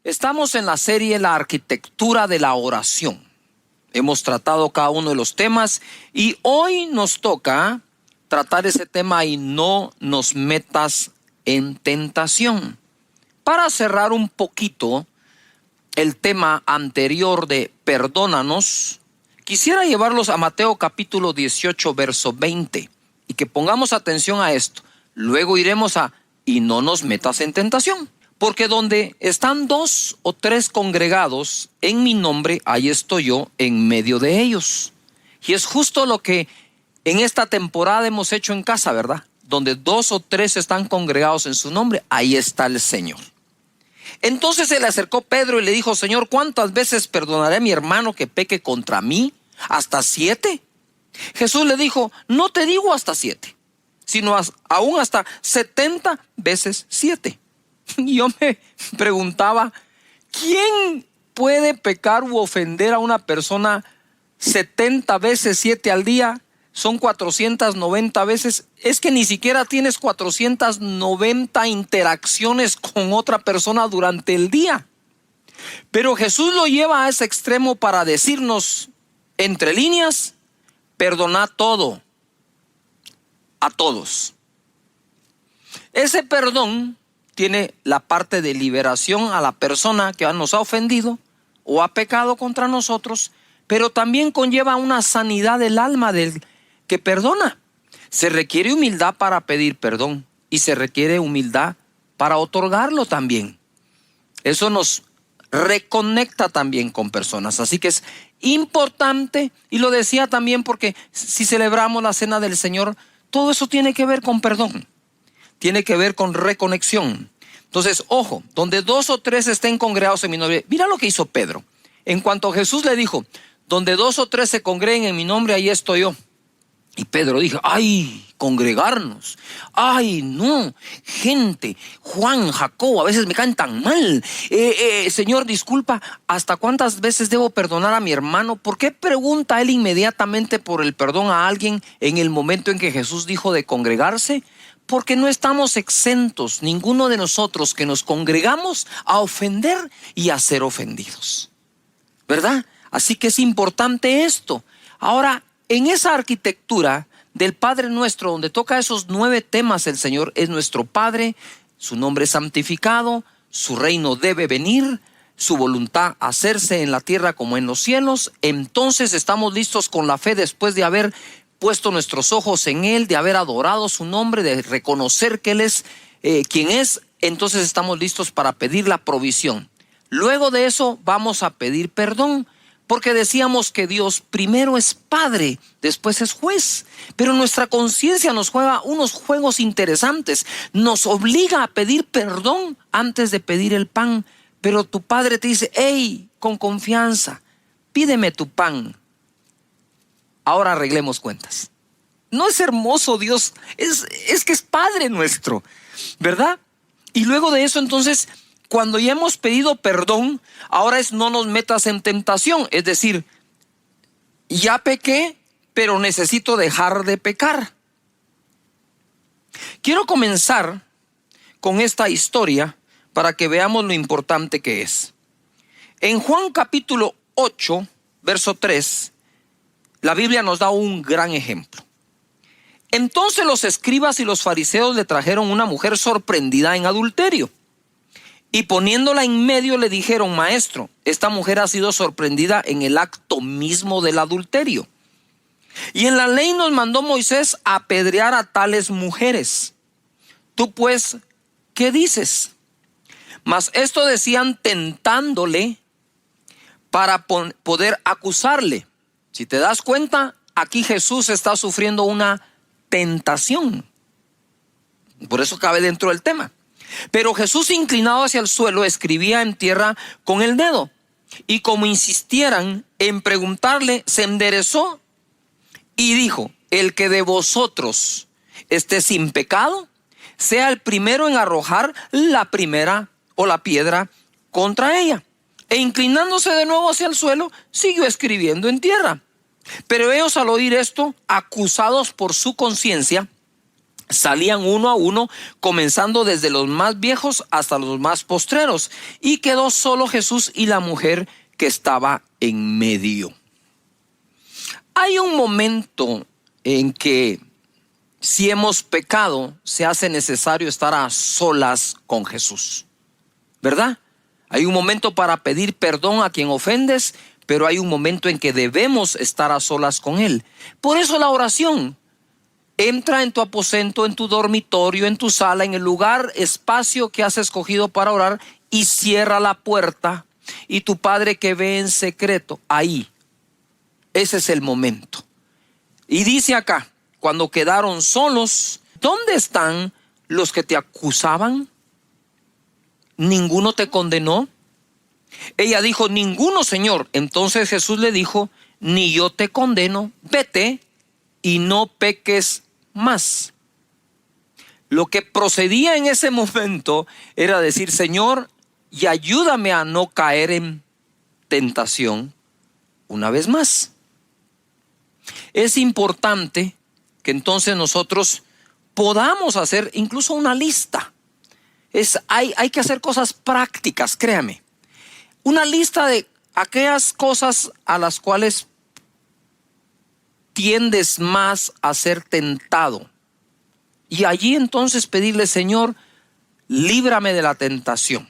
Estamos en la serie La arquitectura de la oración. Hemos tratado cada uno de los temas y hoy nos toca tratar ese tema y no nos metas en tentación. Para cerrar un poquito el tema anterior de perdónanos, quisiera llevarlos a Mateo capítulo 18, verso 20 y que pongamos atención a esto. Luego iremos a y no nos metas en tentación. Porque donde están 2 o 3 congregados en mi nombre, ahí estoy yo en medio de ellos. Y es justo lo que en esta temporada hemos hecho en casa, ¿verdad? Donde 2 o 3 están congregados en su nombre, ahí está el Señor. Entonces se le acercó Pedro y le dijo: Señor, ¿cuántas veces perdonaré a mi hermano que peque contra mí? ¿Hasta 7? Jesús le dijo: no te digo hasta 7, sino aún hasta 70 veces 7. Y yo me preguntaba, ¿quién puede pecar u ofender a una persona 70 veces 7 al día? Son 490 veces. Es que ni siquiera tienes 490 interacciones con otra persona durante el día. Pero Jesús lo lleva a ese extremo para decirnos, entre líneas, perdonad todo, a todos. Ese perdón tiene la parte de liberación a la persona que nos ha ofendido o ha pecado contra nosotros, pero también conlleva una sanidad del alma del que perdona. Se requiere humildad para pedir perdón y se requiere humildad para otorgarlo también. Eso nos reconecta también con personas. Así que es importante, y lo decía también porque si celebramos la cena del Señor, todo eso tiene que ver con perdón. Tiene que ver con reconexión. Entonces, ojo, donde 2 o 3 estén congregados en mi nombre. Mira lo que hizo Pedro. En cuanto Jesús le dijo, donde 2 o 3 se congreguen en mi nombre, ahí estoy yo. Y Pedro dijo, ay, congregarnos. Ay, no, gente, Juan, Jacobo, a veces me caen tan mal. Señor, disculpa, ¿hasta cuántas veces debo perdonar a mi hermano? ¿Por qué pregunta él inmediatamente por el perdón a alguien en el momento en que Jesús dijo de congregarse? Porque no estamos exentos, ninguno de nosotros que nos congregamos, a ofender y a ser ofendidos, ¿verdad? Así que es importante esto. Ahora, en esa arquitectura del Padre Nuestro, donde toca esos 9 temas, el Señor es nuestro Padre, su nombre es santificado, su reino debe venir, su voluntad hacerse en la tierra como en los cielos. Entonces estamos listos con la fe después de haber puesto nuestros ojos en Él, de haber adorado su nombre, de reconocer que Él es quien es. Entonces estamos listos para pedir la provisión. Luego de eso vamos a pedir perdón, porque decíamos que Dios primero es Padre, después es juez. Pero nuestra conciencia nos juega unos juegos interesantes. Nos obliga a pedir perdón antes de pedir el pan. Pero tu Padre te dice, hey, con confianza, pídeme tu pan. Ahora arreglemos cuentas. ¿No es hermoso Dios? Es que es Padre nuestro, ¿verdad? Y luego de eso, entonces, cuando ya hemos pedido perdón, ahora es no nos metas en tentación. Es decir, ya pequé, pero necesito dejar de pecar. Quiero comenzar con esta historia para que veamos lo importante que es. En Juan capítulo 8, verso 3, la Biblia nos da un gran ejemplo. Entonces los escribas y los fariseos le trajeron una mujer sorprendida en adulterio. Y poniéndola en medio le dijeron, maestro, esta mujer ha sido sorprendida en el acto mismo del adulterio. Y en la ley nos mandó Moisés a apedrear a tales mujeres. Tú pues, ¿qué dices? Mas esto decían tentándole para poder acusarle. Si te das cuenta, aquí Jesús está sufriendo una tentación. Por eso cabe dentro del tema. Pero Jesús, inclinado hacia el suelo, escribía en tierra con el dedo. Y como insistieran en preguntarle, se enderezó y dijo, el que de vosotros esté sin pecado, sea el primero en arrojar la primera o la piedra contra ella. E inclinándose de nuevo hacia el suelo, siguió escribiendo en tierra. Pero ellos, al oír esto, acusados por su conciencia, Salían uno a uno, comenzando desde los más viejos hasta los más postreros. Y quedó solo Jesús y la mujer que estaba en medio. Hay un momento en que si hemos pecado, se hace necesario estar a solas con Jesús, ¿verdad? Hay un momento para pedir perdón a quien ofendes, pero hay un momento en que debemos estar a solas con Él. Por eso la oración. Entra en tu aposento, en tu dormitorio, en tu sala, en el lugar, espacio que has escogido para orar, y cierra la puerta. Y tu Padre que ve en secreto, ahí, ese es el momento. Y dice acá, cuando quedaron solos, ¿dónde están los que te acusaban? ¿Ninguno te condenó? Ella dijo, ninguno, Señor. Entonces Jesús le dijo, ni yo te condeno, vete y no peques más. Lo que procedía en ese momento era decir, Señor, y ayúdame a no caer en tentación una vez más. Es importante que entonces nosotros podamos hacer incluso una lista. Hay que hacer cosas prácticas, créame. Una lista de aquellas cosas a las cuales tiendes más a ser tentado. Y allí entonces pedirle, Señor, líbrame de la tentación.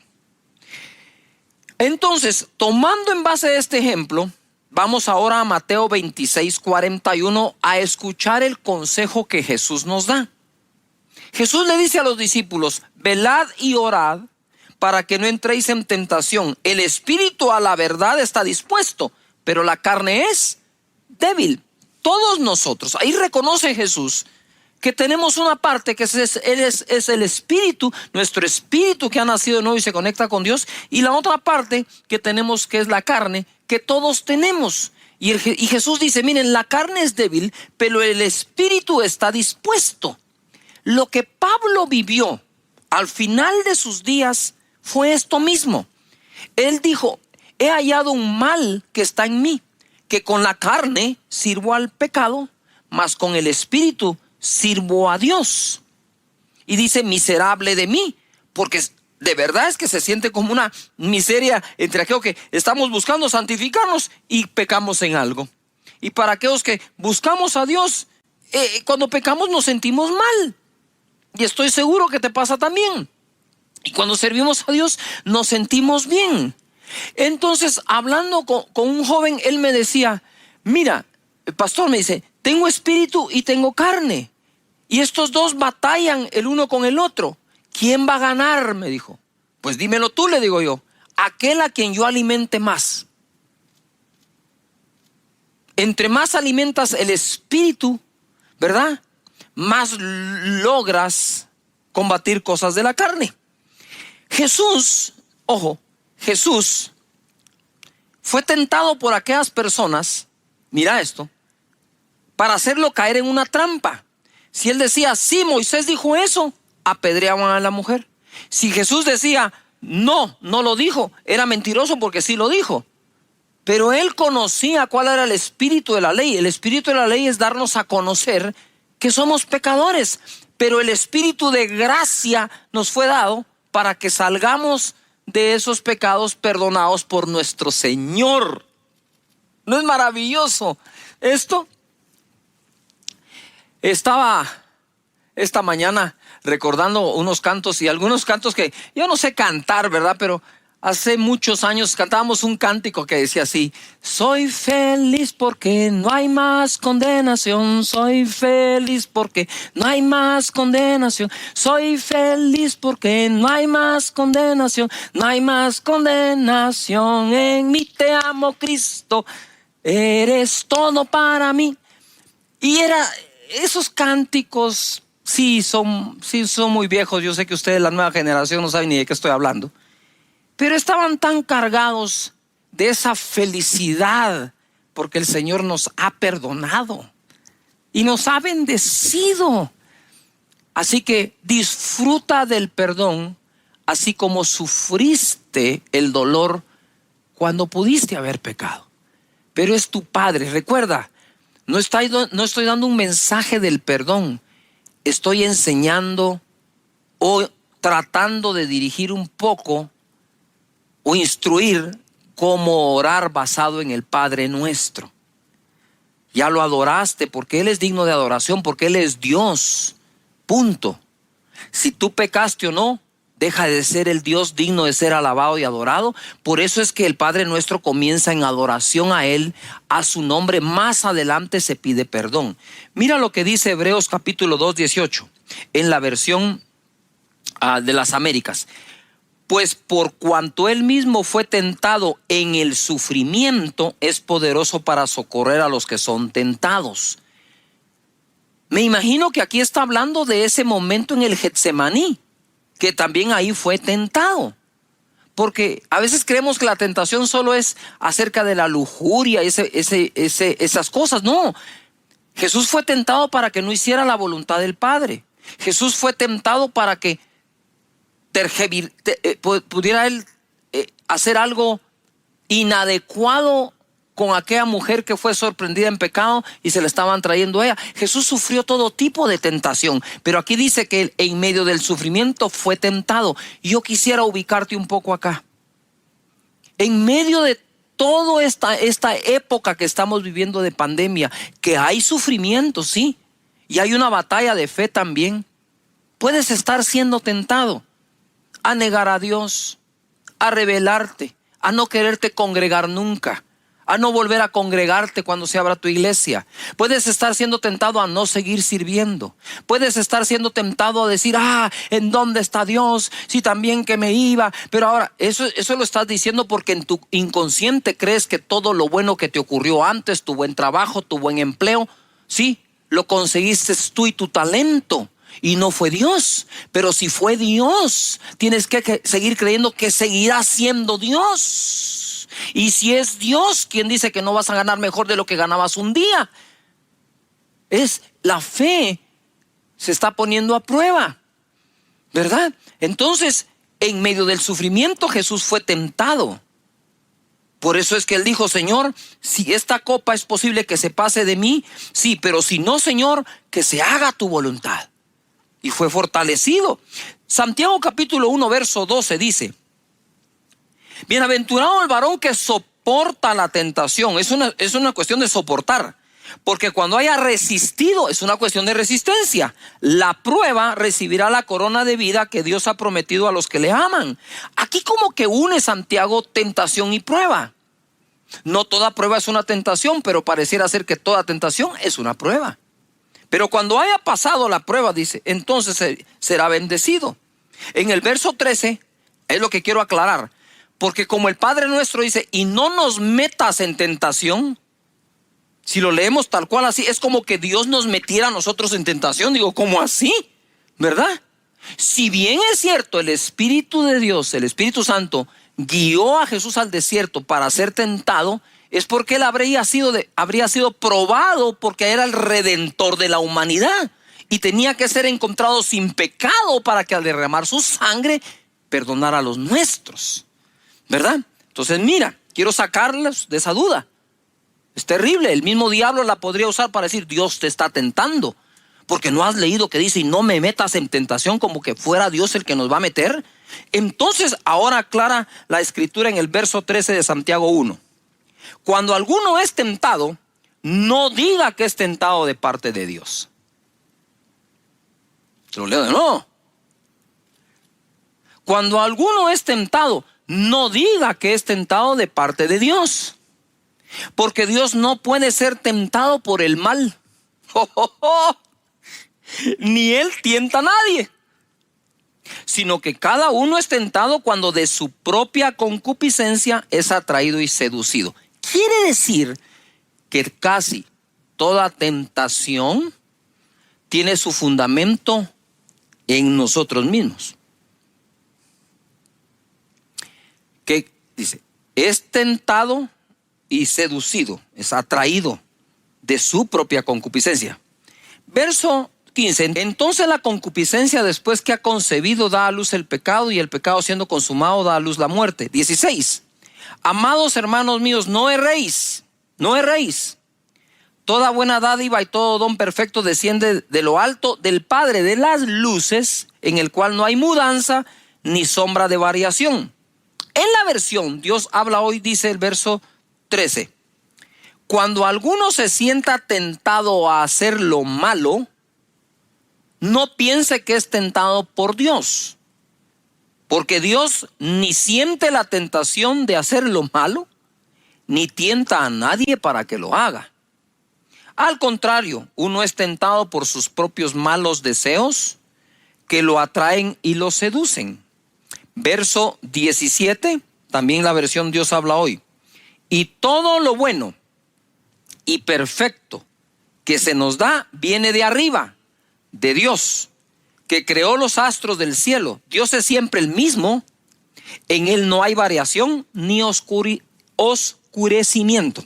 Entonces, tomando en base este ejemplo, vamos ahora a Mateo 26:41 a escuchar el consejo que Jesús nos da. Jesús le dice a los discípulos, velad y orad para que no entréis en tentación. El espíritu a la verdad está dispuesto, pero la carne es débil. Todos nosotros, ahí reconoce Jesús que tenemos una parte que es el espíritu, nuestro espíritu que ha nacido de nuevo y se conecta con Dios, y la otra parte que tenemos que es la carne, que todos tenemos. Y Jesús dice, miren, la carne es débil, pero el espíritu está dispuesto. Lo que Pablo vivió al final de sus días fue esto mismo. Él dijo, he hallado un mal que está en mí, que con la carne sirvo al pecado, mas con el espíritu sirvo a Dios. Y dice, miserable de mí, porque de verdad es que se siente como una miseria entre aquellos que estamos buscando santificarnos y pecamos en algo. Y para aquellos que buscamos a Dios, cuando pecamos nos sentimos mal. Y estoy seguro que te pasa también. Y cuando servimos a Dios nos sentimos bien. Entonces, hablando con un joven, él me decía, mira, el pastor me dice, tengo espíritu y tengo carne. Y estos dos batallan el uno con el otro. ¿Quién va a ganar? Me dijo. Pues dímelo tú, le digo yo. Aquel a quien yo alimente más. Entre más alimentas el espíritu, ¿verdad? Más logras combatir cosas de la carne. Jesús, ojo, Jesús fue tentado por aquellas personas, mira esto, para hacerlo caer en una trampa. Si él decía, sí, Moisés dijo eso, apedreaban a la mujer. Si Jesús decía, no lo dijo, era mentiroso porque sí lo dijo. Pero él conocía cuál era el espíritu de la ley. El espíritu de la ley es darnos a conocer que somos pecadores, pero el espíritu de gracia nos fue dado para que salgamos de esos pecados perdonados por nuestro Señor. ¿No es maravilloso esto? Estaba esta mañana recordando unos cantos y algunos cantos que yo no sé cantar, ¿verdad? Pero hace muchos años cantábamos un cántico que decía así: soy feliz porque no hay más condenación, soy feliz porque no hay más condenación, soy feliz porque no hay más condenación, no hay más condenación en mí, te amo Cristo, eres todo para mí. Y esos cánticos sí son muy viejos. Yo sé que ustedes, la nueva generación, no saben ni de qué estoy hablando. Pero estaban tan cargados de esa felicidad porque el Señor nos ha perdonado y nos ha bendecido. Así que disfruta del perdón, así como sufriste el dolor cuando pudiste haber pecado. Pero es tu Padre. Recuerda, no estoy dando un mensaje del perdón. estoy enseñando o tratando de dirigir un poco o instruir cómo orar basado en el Padre Nuestro. Ya lo adoraste porque Él es digno de adoración, porque Él es Dios. Punto. Si tú pecaste o no, deja de ser el Dios digno de ser alabado y adorado. Por eso es que el Padre Nuestro comienza en adoración a Él, a su nombre. Más adelante se pide perdón. Mira lo que dice Hebreos capítulo 2, 18, en la versión de las Américas. Pues por cuanto Él mismo fue tentado en el sufrimiento, es poderoso para socorrer a los que son tentados. Me imagino que aquí está hablando de ese momento en el Getsemaní, que también ahí fue tentado. Porque a veces creemos que la tentación solo es acerca de la lujuria, esas cosas. No, Jesús fue tentado para que no hiciera la voluntad del Padre. Jesús fue tentado para que pudiera Él hacer algo inadecuado con aquella mujer que fue sorprendida en pecado y se le estaban trayendo a ella. Jesús sufrió todo tipo de tentación, pero aquí dice que Él en medio del sufrimiento fue tentado. Y yo quisiera ubicarte un poco acá. En medio de toda esta época que estamos viviendo de pandemia, que hay sufrimiento, sí, y hay una batalla de fe también, puedes estar siendo tentado a negar a Dios, a rebelarte, a no quererte congregar nunca, a no volver a congregarte cuando se abra tu iglesia. Puedes estar siendo tentado a no seguir sirviendo. Puedes estar siendo tentado a decir, ¿en dónde está Dios? Si también que me iba. Pero ahora, eso lo estás diciendo porque en tu inconsciente crees que todo lo bueno que te ocurrió antes, tu buen trabajo, tu buen empleo, sí, lo conseguiste tú y tu talento. Y no fue Dios. Pero si fue Dios, tienes que seguir creyendo que seguirá siendo Dios. Y si es Dios, ¿quién dice que no vas a ganar mejor de lo que ganabas un día? Es la fe se está poniendo a prueba, ¿verdad? Entonces, en medio del sufrimiento, Jesús fue tentado. Por eso es que Él dijo, Señor, si esta copa es posible que se pase de mí, sí, pero si no, Señor, que se haga tu voluntad. Y fue fortalecido. Santiago capítulo 1 verso 12 dice, bienaventurado el varón que soporta la tentación. Es una cuestión de soportar, porque cuando haya resistido es una cuestión de resistencia. La prueba recibirá la corona de vida que Dios ha prometido a los que le aman. Aquí como que une Santiago tentación y prueba. No toda prueba es una tentación, pero pareciera ser que toda tentación es una prueba. Pero cuando haya pasado la prueba, dice, entonces será bendecido. En el verso 13 es lo que quiero aclarar. Porque como el Padre Nuestro dice, y no nos metas en tentación. Si lo leemos tal cual así, es como que Dios nos metiera a nosotros en tentación. Digo, ¿cómo así? ¿Verdad? Si bien es cierto, el Espíritu de Dios, el Espíritu Santo, guió a Jesús al desierto para ser tentado, es porque Él habría sido probado, porque era el Redentor de la humanidad. Y tenía que ser encontrado sin pecado para que al derramar su sangre perdonara a los nuestros, ¿verdad? Entonces mira, quiero sacarles de esa duda. Es terrible, el mismo diablo la podría usar para decir, Dios te está tentando. Porque no has leído que dice, y no me metas en tentación, como que fuera Dios el que nos va a meter. Entonces ahora aclara la escritura en el verso 13 de Santiago 1. Cuando alguno es tentado, no diga que es tentado de parte de Dios. Te lo leo de nuevo. Cuando alguno es tentado, no diga que es tentado de parte de Dios. Porque Dios no puede ser tentado por el mal. Ni Él tienta a nadie. Sino que cada uno es tentado cuando de su propia concupiscencia es atraído y seducido. Quiere decir que casi toda tentación tiene su fundamento en nosotros mismos. Que dice, es tentado y seducido, es atraído de su propia concupiscencia. Verso 15. Entonces la concupiscencia, después que ha concebido, da a luz el pecado, y el pecado siendo consumado da a luz la muerte. 16. Amados hermanos míos, no erréis. Toda buena dádiva y todo don perfecto desciende de lo alto del Padre de las luces, en el cual no hay mudanza ni sombra de variación. En la versión Dios habla hoy, dice el verso 13. Cuando alguno se sienta tentado a hacer lo malo, no piense que es tentado por Dios, porque Dios ni siente la tentación de hacer lo malo, ni tienta a nadie para que lo haga. Al contrario, uno es tentado por sus propios malos deseos que lo atraen y lo seducen. Verso 17, también la versión Dios habla hoy. Y todo lo bueno y perfecto que se nos da viene de arriba, de Dios, que creó los astros del cielo. Dios es siempre el mismo. En Él no hay variación ni oscurecimiento.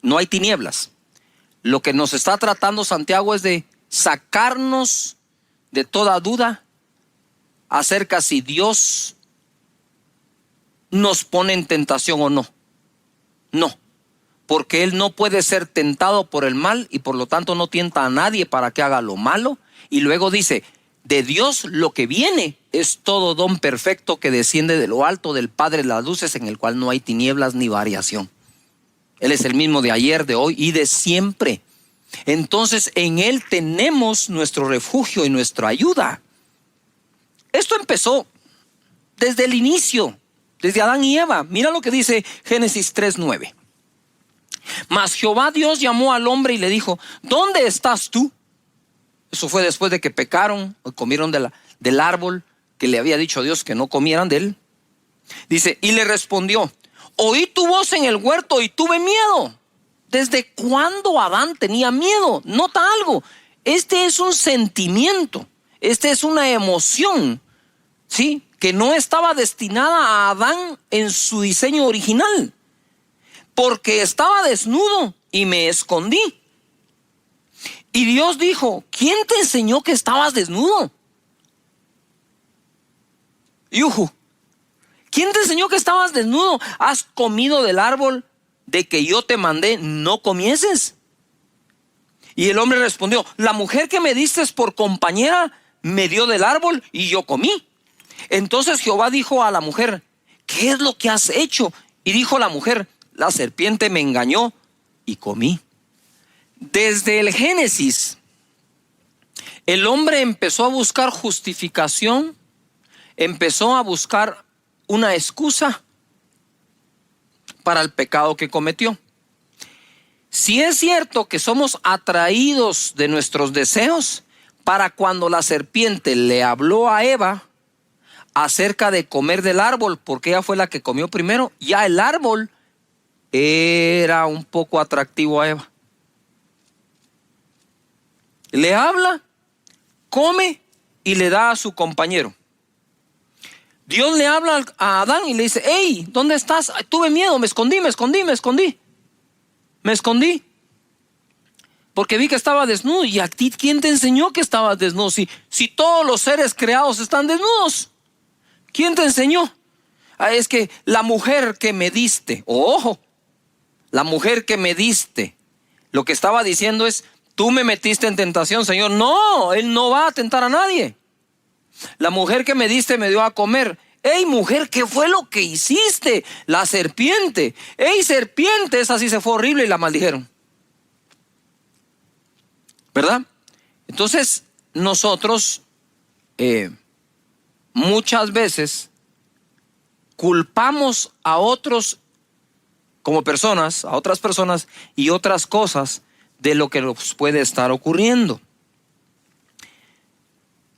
No hay tinieblas. Lo que nos está tratando Santiago es de sacarnos de toda duda acerca si Dios nos pone en tentación o no. No, porque Él no puede ser tentado por el mal y por lo tanto no tienta a nadie para que haga lo malo. Y luego dice, de Dios lo que viene es todo don perfecto que desciende de lo alto del Padre de las luces, en el cual no hay tinieblas ni variación. Él es el mismo de ayer, de hoy y de siempre. Entonces en Él tenemos nuestro refugio y nuestra ayuda. Esto empezó desde el inicio, desde Adán y Eva. Mira lo que dice Génesis 3:9. Mas Jehová Dios llamó al hombre y le dijo, ¿dónde estás tú? Eso fue después de que pecaron, comieron del árbol que le había dicho Dios que no comieran de él. Dice, y le respondió, oí tu voz en el huerto y tuve miedo. ¿Desde cuándo Adán tenía miedo? Nota algo, este es un sentimiento, este es una emoción, ¿sí? Que no estaba destinada a Adán en su diseño original. Porque estaba desnudo y me escondí. Y Dios dijo, ¿quién te enseñó que estabas desnudo? Yuhu. ¿Quién te enseñó que estabas desnudo? ¿Has comido del árbol de que yo te mandé no comieses? Y el hombre respondió, la mujer que me diste por compañera me dio del árbol y yo comí. Entonces Jehová dijo a la mujer, ¿qué es lo que has hecho? Y dijo la mujer, la serpiente me engañó y comí. Desde el Génesis, el hombre empezó a buscar justificación, empezó a buscar una excusa para el pecado que cometió. Si es cierto que somos atraídos de nuestros deseos, para cuando la serpiente le habló a Eva acerca de comer del árbol, porque ella fue la que comió primero, ya el árbol era un poco atractivo a Eva. Le habla, come y le da a su compañero. Dios le habla a Adán y le dice, hey, ¿dónde estás? Ay, tuve miedo, me escondí. Porque vi que estaba desnudo. ¿Y a ti quién te enseñó que estabas desnudo? Si todos los seres creados están desnudos, ¿quién te enseñó? Es que la mujer que me diste, ojo, la mujer que me diste, lo que estaba diciendo es, tú me metiste en tentación, Señor. No, Él no va a tentar a nadie. La mujer que me diste me dio a comer. Ey, mujer, ¿qué fue lo que hiciste? La serpiente. Ey, serpiente, esa sí se fue horrible y la maldijeron. ¿Verdad? Entonces, nosotros muchas veces culpamos a otros como personas, a otras personas y otras cosas de lo que nos puede estar ocurriendo.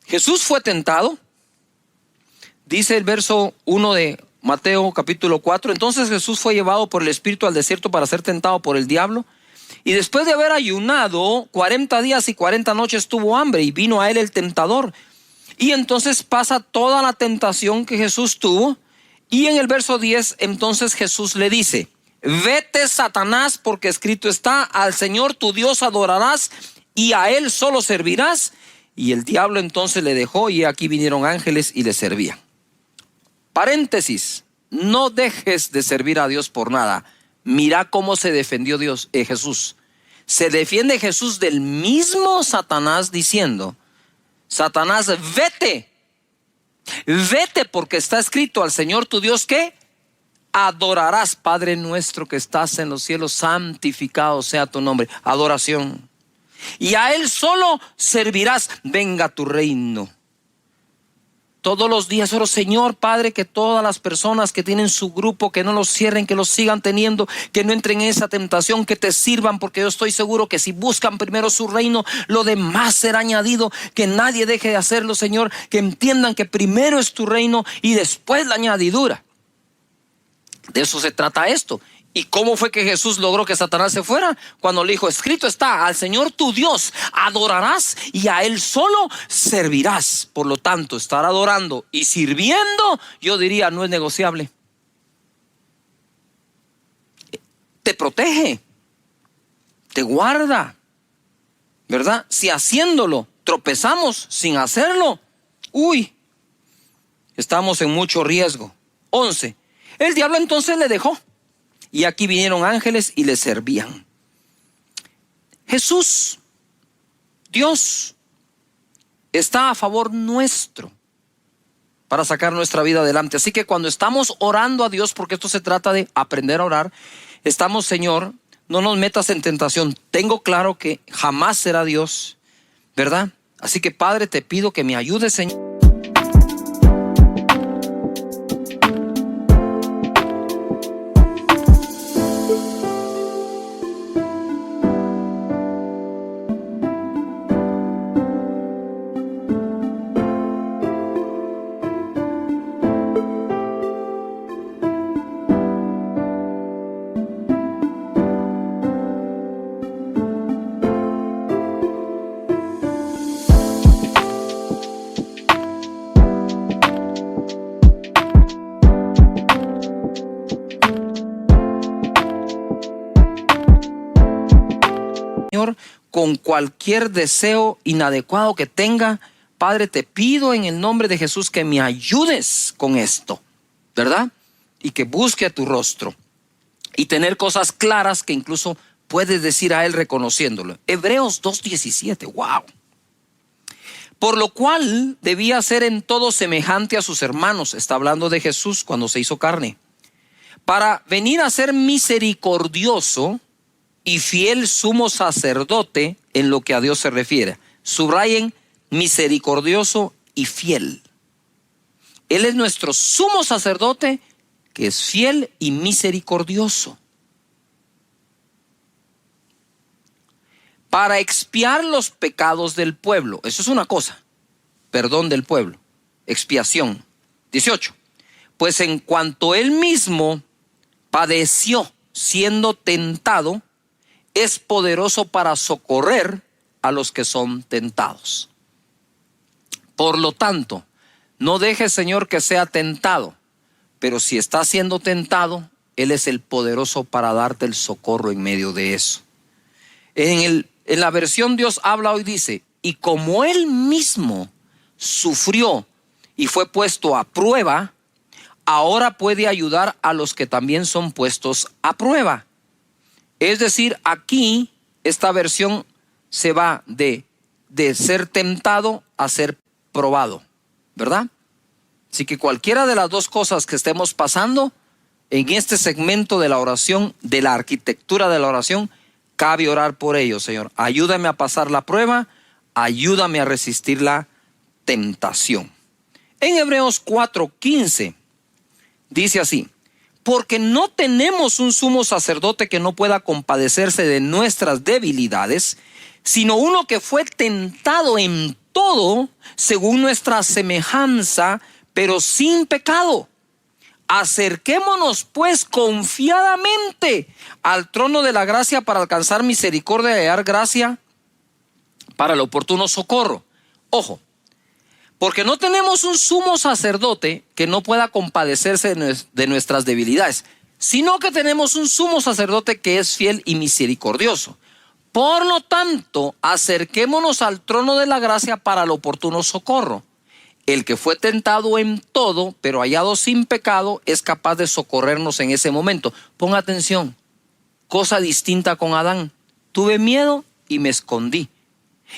Jesús fue tentado, dice el verso 1 de Mateo capítulo 4. Entonces Jesús fue llevado por el Espíritu al desierto para ser tentado por el diablo. Y después de haber ayunado 40 días y 40 noches tuvo hambre y vino a él el tentador. Y entonces pasa toda la tentación que Jesús tuvo. Y en el verso 10 entonces Jesús le dice, vete, Satanás, porque escrito está, al Señor tu Dios adorarás y a Él solo servirás. Y el diablo entonces le dejó y aquí vinieron ángeles y le servían. Paréntesis, no dejes de servir a Dios por nada. Mira cómo se defendió Jesús. se defiende Jesús del mismo Satanás diciendo: Satanás, vete, vete, porque está escrito: al Señor tu Dios, ¿qué? Adorarás. Padre nuestro que estás en los cielos, santificado sea tu nombre. Adoración. Y a Él solo servirás. Venga tu reino. Todos los días oro: Señor Padre, que todas las personas que tienen su grupo, que no los cierren, que los sigan teniendo, que no entren en esa tentación, que te sirvan, porque yo estoy seguro que si buscan primero su reino, lo demás será añadido. Que nadie deje de hacerlo, Señor, que entiendan que primero es tu reino y después la añadidura. De eso se trata esto. ¿Y cómo fue que Jesús logró que Satanás se fuera? Cuando le dijo: escrito está: al Señor tu Dios adorarás y a Él solo servirás. Por lo tanto, estar adorando y sirviendo, yo diría, no es negociable. Te protege, te guarda, ¿verdad? Si haciéndolo tropezamos sin hacerlo, estamos en mucho riesgo. 11. El diablo entonces le dejó, y aquí vinieron ángeles y le servían. Jesús, Dios, está a favor nuestro para sacar nuestra vida adelante. Así que cuando estamos orando a Dios, porque esto se trata de aprender a orar, estamos: Señor, no nos metas en tentación. Tengo claro que jamás será Dios, ¿verdad? Así que, Padre, te pido que me ayudes, Señor. Señor, con cualquier deseo inadecuado que tenga, Padre, te pido en el nombre de Jesús que me ayudes con esto, ¿verdad? Y que busque a tu rostro y tener cosas claras que incluso puedes decir a Él reconociéndolo. Hebreos 2:17, wow. Por lo cual debía ser en todo semejante a sus hermanos. Está hablando de Jesús cuando se hizo carne, para venir a ser misericordioso y fiel sumo sacerdote en lo que a Dios se refiere. Subrayen: misericordioso y fiel. Él es nuestro sumo sacerdote, que es fiel y misericordioso, para expiar los pecados del pueblo. Eso es una cosa: perdón del pueblo, expiación. 18. Pues en cuanto Él mismo padeció siendo tentado, es poderoso para socorrer a los que son tentados. Por lo tanto, no dejes, Señor, que sea tentado, pero si está siendo tentado, Él es el poderoso para darte el socorro en medio de eso. En la versión Dios habla hoy dice: y como Él mismo sufrió y fue puesto a prueba, ahora puede ayudar a los que también son puestos a prueba. Es decir, aquí esta versión se va de ser tentado a ser probado, ¿verdad? Así que cualquiera de las dos cosas que estemos pasando en este segmento de la oración, de la arquitectura de la oración, cabe orar por ello. Señor, ayúdame a pasar la prueba, ayúdame a resistir la tentación. En Hebreos 4:15 dice así: porque no tenemos un sumo sacerdote que no pueda compadecerse de nuestras debilidades, sino uno que fue tentado en todo según nuestra semejanza, pero sin pecado. Acerquémonos pues confiadamente al trono de la gracia para alcanzar misericordia y hallar gracia para el oportuno socorro. Ojo, porque no tenemos un sumo sacerdote que no pueda compadecerse de nuestras debilidades, sino que tenemos un sumo sacerdote que es fiel y misericordioso. Por lo tanto, acerquémonos al trono de la gracia para el oportuno socorro. El que fue tentado en todo, pero hallado sin pecado, es capaz de socorrernos en ese momento. Ponga atención, cosa distinta con Adán. tuve miedo y me escondí.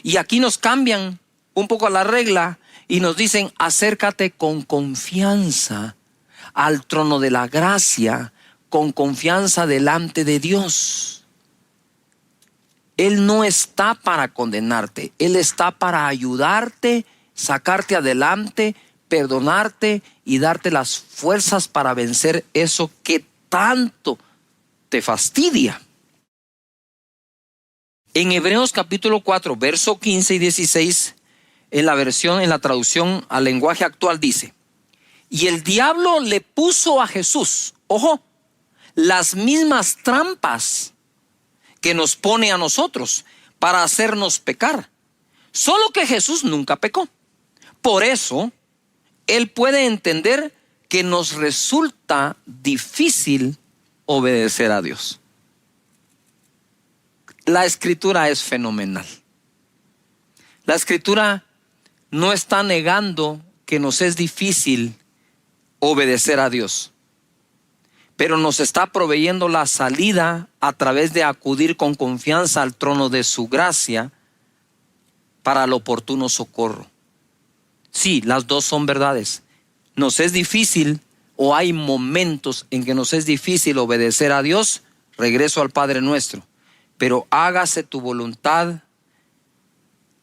Y aquí nos cambian un poco la regla y nos dicen: acércate con confianza al trono de la gracia, con confianza delante de Dios. Él no está para condenarte, Él está para ayudarte, sacarte adelante, perdonarte y darte las fuerzas para vencer eso que tanto te fastidia. En Hebreos capítulo 4, verso 15 y 16, en la traducción al lenguaje actual dice: y el diablo le puso a Jesús, ojo, las mismas trampas que nos pone a nosotros para hacernos pecar. Solo que Jesús nunca pecó. Por eso, Él puede entender que nos resulta difícil obedecer a Dios. La Escritura es fenomenal. La Escritura no está negando que nos es difícil obedecer a Dios, pero nos está proveyendo la salida a través de acudir con confianza al trono de su gracia para el oportuno socorro. Sí, las dos son verdades. Nos es difícil, o hay momentos en que nos es difícil obedecer a Dios. Regreso al Padre Nuestro: pero hágase tu voluntad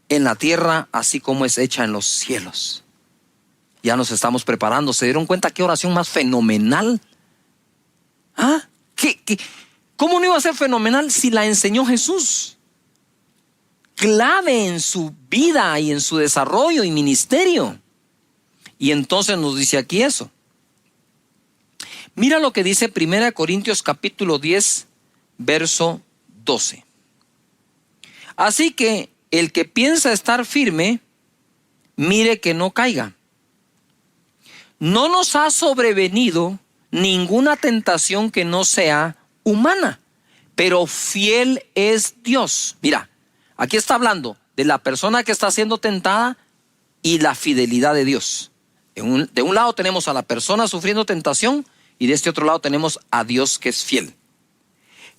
en la tierra así como es hecha en los cielos. Ya nos estamos preparando. ¿Se dieron cuenta qué oración más fenomenal? ¿Ah? ¿Cómo no iba a ser fenomenal si la enseñó Jesús? Clave en su vida y en su desarrollo y ministerio. Y entonces nos dice aquí eso. Mira lo que dice 1 Corintios capítulo 10, verso 12. Así que el que piensa estar firme, mire que no caiga. No nos ha sobrevenido ninguna tentación que no sea humana, pero fiel es Dios. Mira, aquí está hablando de la persona que está siendo tentada y la fidelidad de Dios. De un lado tenemos a la persona sufriendo tentación y de este otro lado tenemos a Dios que es fiel.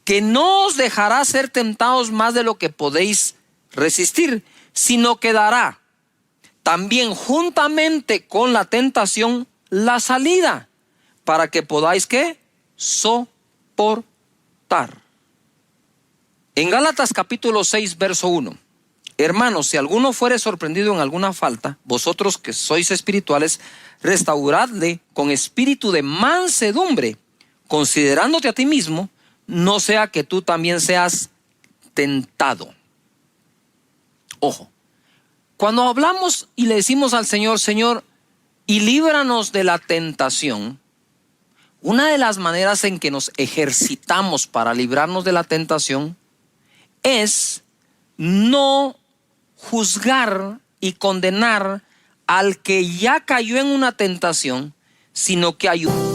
Que no os dejará ser tentados más de lo que podéis resistir, sino que dará también juntamente con la tentación la salida, para que podáis ¿qué? Soportar. En Gálatas capítulo 6, verso 1. Hermanos, si alguno fuere sorprendido en alguna falta, vosotros que sois espirituales, restauradle con espíritu de mansedumbre, considerándote a ti mismo, no sea que tú también seas tentado. Ojo, cuando hablamos y le decimos al Señor: Señor, y líbranos de la tentación, una de las maneras en que nos ejercitamos para librarnos de la tentación es no juzgar y condenar al que ya cayó en una tentación, sino que ayudar.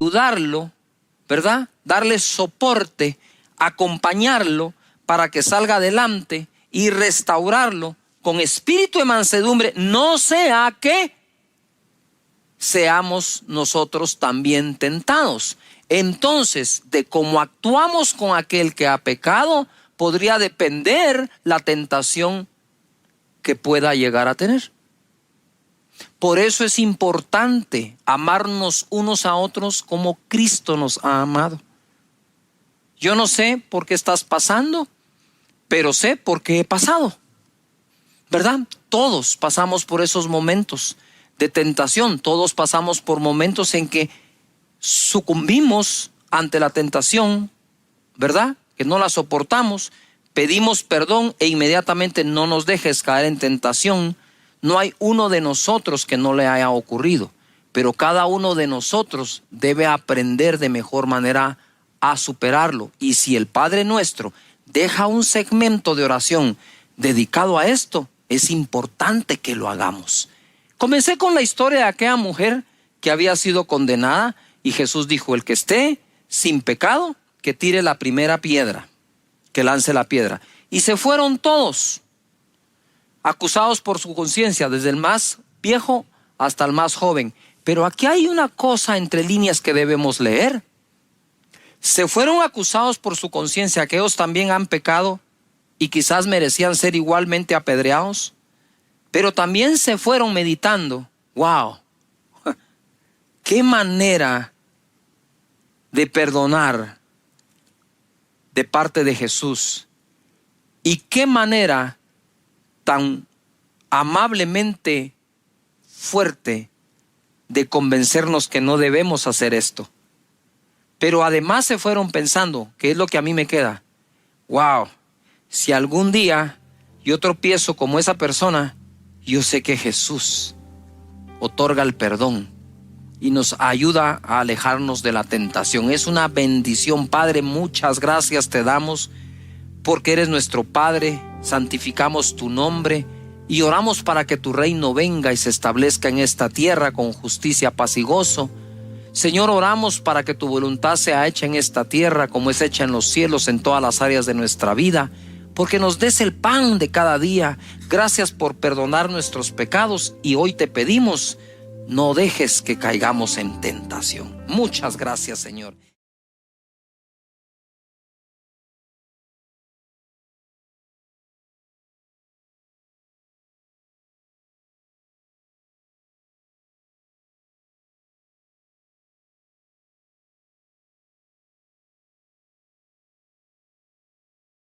Ayudarlo, ¿verdad? Darle soporte, acompañarlo para que salga adelante y restaurarlo con espíritu de mansedumbre, no sea que seamos nosotros también tentados. Entonces, de cómo actuamos con aquel que ha pecado, podría depender la tentación que pueda llegar a tener. Por eso es importante amarnos unos a otros como Cristo nos ha amado. Yo no sé por qué estás pasando, pero sé por qué he pasado, ¿verdad? Todos pasamos por esos momentos de tentación. Todos pasamos por momentos en que sucumbimos ante la tentación, ¿verdad? Que no la soportamos, pedimos perdón e inmediatamente: no nos dejes caer en tentación. No hay uno de nosotros que no le haya ocurrido, pero cada uno de nosotros debe aprender de mejor manera a superarlo. Y si el Padre Nuestro deja un segmento de oración dedicado a esto, es importante que lo hagamos. Comencé con la historia de aquella mujer que había sido condenada y Jesús dijo: el que esté sin pecado, que tire la primera piedra, que lance la piedra. Y se fueron todos acusados por su conciencia, desde el más viejo hasta el más joven. Pero aquí hay una cosa entre líneas que debemos leer. Se fueron acusados por su conciencia, que ellos también han pecado y quizás merecían ser igualmente apedreados. Pero también se fueron meditando: wow, qué manera de perdonar de parte de Jesús, y qué manera tan amablemente fuerte de convencernos que no debemos hacer esto. Pero además se fueron pensando, ¿qué es lo que a mí me queda? Wow, si algún día yo tropiezo como esa persona, yo sé que Jesús otorga el perdón y nos ayuda a alejarnos de la tentación. Es una bendición. Padre, muchas gracias te damos porque eres nuestro Padre. Santificamos tu nombre y oramos para que tu reino venga y se establezca en esta tierra con justicia, paz y gozo. Señor, oramos para que tu voluntad sea hecha en esta tierra como es hecha en los cielos, en todas las áreas de nuestra vida, porque nos des el pan de cada día. Gracias por perdonar nuestros pecados y hoy te pedimos: no dejes que caigamos en tentación. Muchas gracias, Señor.